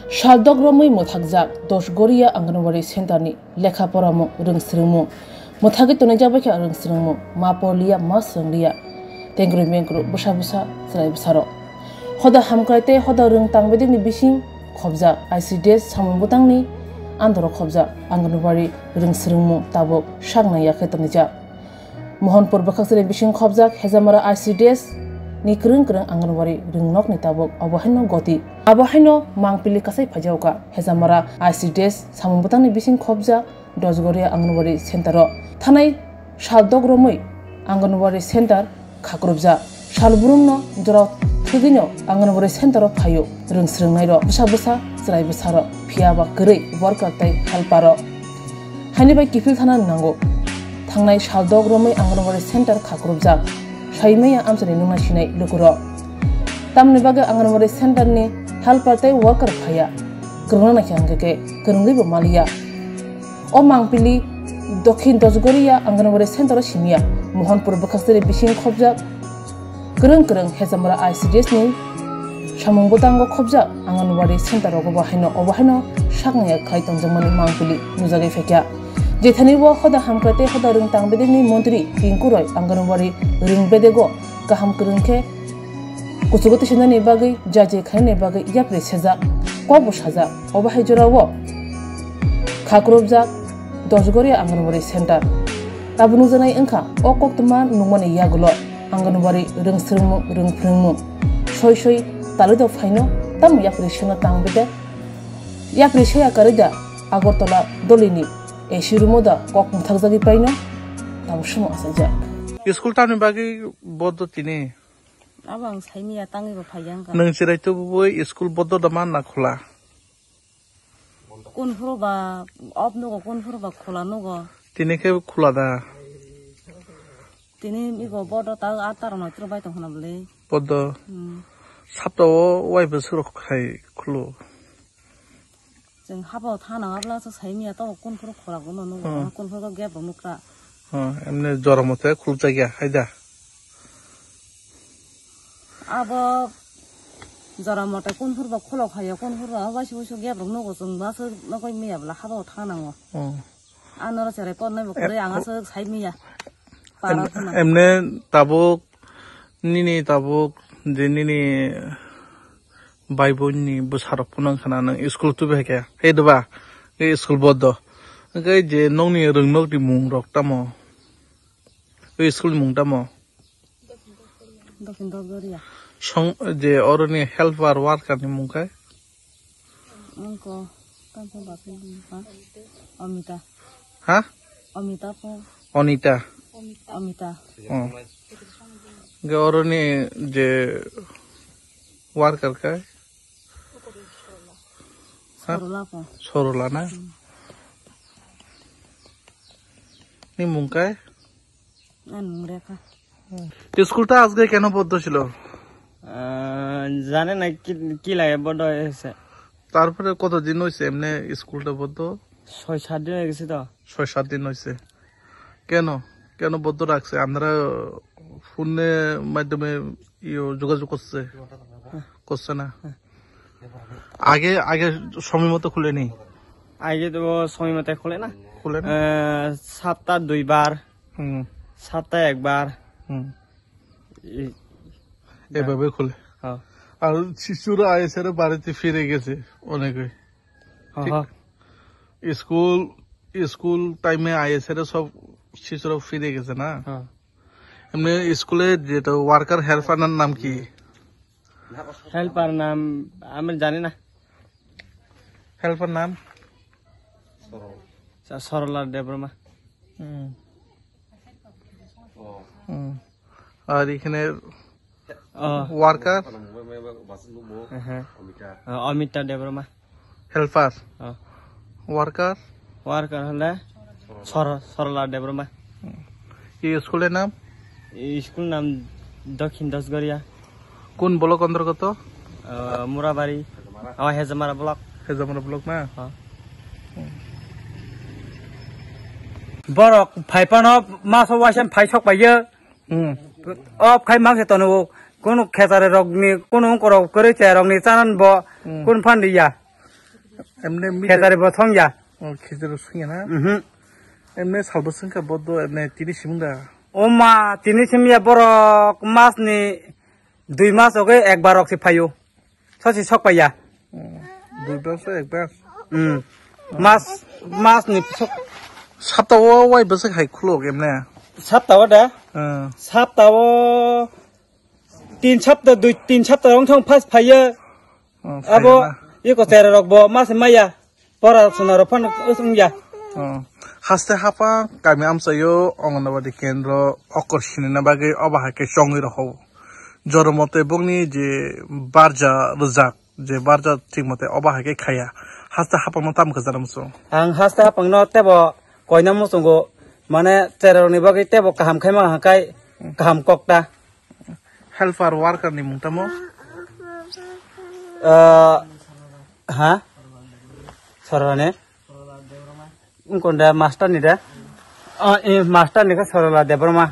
Shaldogromui mothakjak Dosgoria Anganwari Centerni lekhaporamo rungsrungmu mothagi tonajabakya rungsrungmu mapolia masanglia tengru mengru busa busa srai busaro hoda hamkraite hoda rung tangbedini bising khobjak ICDS samungbutangni andoro khobjak Anganwari rungsrungmu tabo shagna yakhe tonajak Mohanpur bakhaksre bising khobjak hezamara ICDS ni krung Anganwari rungnok ni tabok abahino goti abahino mangpili kasai phajauka hezamara ICDS samungbutangni bising khobjak Dosgoria Anganwari Center thanai shaldogromui Anganwari Center khakrubja shalburumno jora thugino Anganwari Center phayo rungsrungnairo busa busa srai busaro phiaba gre worker tai helparo hani bai kifil thana nango thangnai shaldogromui Anganwari Center khakrubja Shaimaya amsari nungna sinai lukuro tamni baga Anganwari Center ni helper tai worker phaya krungna na kyangke krungi bo malia o mangpili Dokhin Dosgoria Anganwari Center simia Mohanpur bakhaksre bising khobjak krung hezamara ICDS ni samungbutango khobjak Anganwari Center go bahino shaknaya khai tongjamani mangpili nujage fekya jethani bo khoda hamkrate khoda rung tangbedini mantri Pinkuroi Anganwari rungbedego kaham krungke kusugote sinani bagai jaje khaine bagai yapre sejak kobo sajak obahai jorawo khakrobjak Dosgoria Anganwari Center tabunu janai engkha o koktuma nungmani yagulo Anganwari rungsrungmu soi taludo phaino tam yapre shuna tangbede yapre shaya karida Agartala dolini Eshirumoda kok muthakjagi paino tamshum asajak School tamni bagi bodo tini abang saimiya tangibo phayangka nang chiraito boi school bodo daman na khula kun furoba opnogo kun furoba khola nogo tini ke khula da tini igo bodo ta atar no tro bai tong hanable bodo sapto wai besuro khai khulu जों हाबाव थानाङाब्लासो साइमिया तो कोनफोर खलागोन no कोनफोर गेब नुक्रा एमने जरमते खुलजा गया हायदा अब जरमते कोनफोर बा खलाव खायो कोनफोर बासि बासि गेब नगो जों बासो नगय मियाब्ला हाबाव थानाङो आनर सेरे पननाय बखरे आङासो साइमिया एमने ताबुक निनि ताबुक दिनिनि Baiboni busharok punang khana nang school tu behke he doba e school boddo ngai je nongni rungnok di mungrok tamo e school mung tamo Dokhin Dosgoria song je oroni helper worker ni mungkai angko tanpa basin ha Amita ha Amita po Onita ge oroni je worker kai Sorola na ni mungkai রেখা স্কুলটা আজকে কেন বন্ধ ছিল জানে না কি লাগে বন্ধ হয়েছে তারপরে কতদিন হইছে এমনি স্কুলটা বন্ধ 6-7 দিন হয়ে গেছে তো 6-7 দিন হইছে কেন কেন বন্ধ রাখছে আমরা ফোনের মাধ্যমে যোগাযোগ করছে না আগে সময় মতো খুলেনি আগে তো সময় মতো খুলে না সপ্তাহ 2 বার সপ্তাহে 1 বার এভাবে খুলে আর শিশুরা আইসের বাড়িতে ফিরে গেছে অনেকে স্কুল টাইমে আইসের সব শিশুরা ফিরে গেছে না এমনি স্কুলে যেটা ওয়ার্কার হেল্পারের নাম কি হেল্পার নাম আমি জানি না হেল্পার নাম সরলা দেববর্মা আর এখানে worker Amita Debbarma helper worker হলে সরলা দেববর্মা এই স্কুলের নাম স্কুল নাম দক্ষিণ দশগড়িয়া কোন ব্লক অন্তর্গত মুরাবাড়ি হেজামারা ব্লক না বড় ফাইপানো মাছ ওয়াইছেন ফাইছক পাইয়ে খাই মাংসে তনু কোন খেতারে রগনি কোন করক করে চে রগনি চানান ব কোন ফান্ডিয়া Emne mi খেতারে বথম যা khizero sungi na. Emne salbo sungka bodo emne tini simunda. ও মা তিনি সিমিয়া বড় মাছ নি 2 মাস ওকে একবার অক্সি ফাইও সসি সক পাইয়া 2 bas ekbar. মাছ নি Saptawo wai basik hai khulok emne. সাপতাও দা সাপতাও 3 সপ্তাহ 3 সপ্তাহ রং থং ফাস ফাইয়া আবো ইকো তেরা রকবো মাছ মাইয়া পড়া শোনার phone উসুংয়া Haste hapa kami amsayo ongonawadi kendro okorshini na bagay obahake songi raho. Joromote bongni je barja ruzak je barja tikmote obahake khaya. Haste hapa motam kazaramso. ang hasta pangno tebo koina musungo mane teroni bagi tebo kaham khaima hakai kaham kokta Helper worker ni mungtamo. ha sorane unkonda master ni da master ni ka sorola debroma